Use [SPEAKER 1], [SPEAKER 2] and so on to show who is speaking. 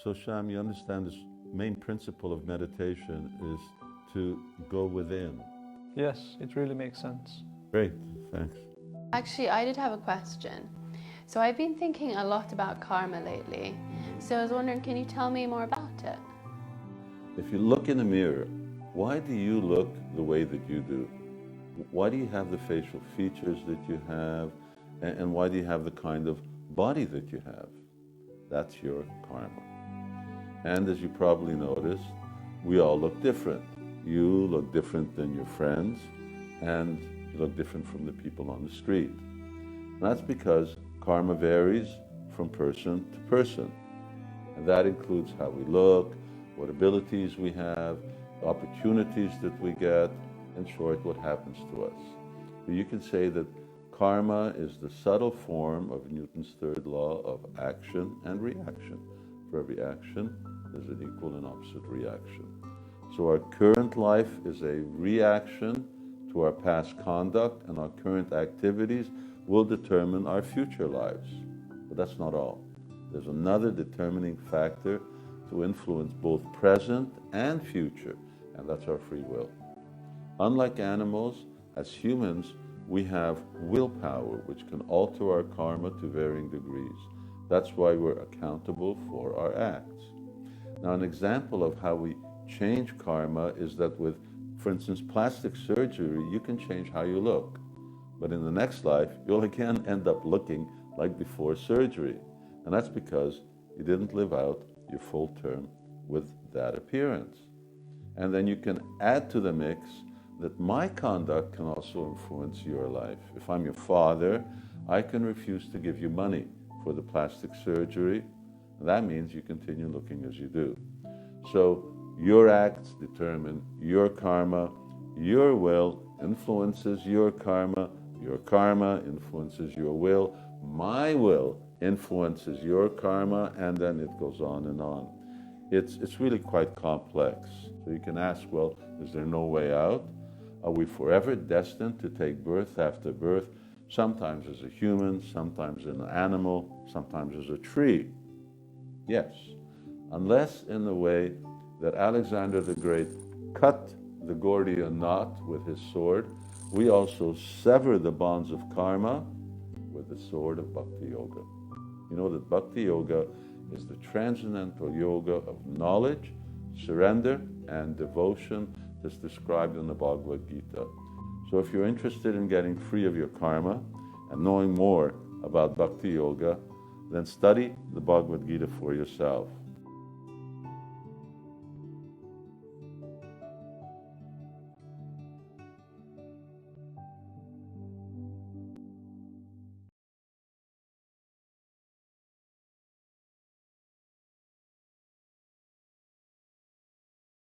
[SPEAKER 1] So Sham, you understand this main principle of meditation is to go within.
[SPEAKER 2] Yes, it really makes sense.
[SPEAKER 1] Great, thanks.
[SPEAKER 3] Actually, I did have a question. So I've been thinking a lot about karma lately. So I was wondering, can you tell me more about it?
[SPEAKER 1] If you look in the mirror, why do you look the way that you do? Why do you have the facial features that you have? And why do you have the kind of body that you have? That's your karma. And as you probably noticed, we all look different. You look different than your friends, and you look different from the people on the street. And that's because karma varies from person to person. And that includes how we look, what abilities we have, opportunities that we get, in short, what happens to us. But you can say that karma is the subtle form of Newton's third law of action and reaction. For every action, there's an equal and opposite reaction. So our current life is a reaction to our past conduct, and our current activities will determine our future lives. But that's not all. There's another determining factor to influence both present and future, and that's our free will. Unlike animals, as humans, we have willpower, which can alter our karma to varying degrees. That's why we're accountable for our acts. Now, an example of how we change karma is that with, for instance, plastic surgery, you can change how you look. But in the next life, you'll again end up looking like before surgery. And that's because you didn't live out your full term with that appearance. And then you can add to the mix that my conduct can also influence your life. If I'm your father, I can refuse to give you money for the plastic surgery. That means you continue looking as you do. So your acts determine your karma, your will influences your karma influences your will, my will influences your karma, and then it goes on and on. It's really quite complex. So you can ask, well, is there no way out? Are we forever destined to take birth after birth, sometimes as a human, sometimes as an animal, sometimes as a tree? Yes, unless in the way that Alexander the Great cut the Gordian knot with his sword, we also sever the bonds of karma with the sword of Bhakti Yoga. You know that Bhakti Yoga is the transcendental yoga of knowledge, surrender, and devotion that's described in the Bhagavad Gita. So if you're interested in getting free of your karma and knowing more about Bhakti Yoga, then study the Bhagavad Gita for yourself.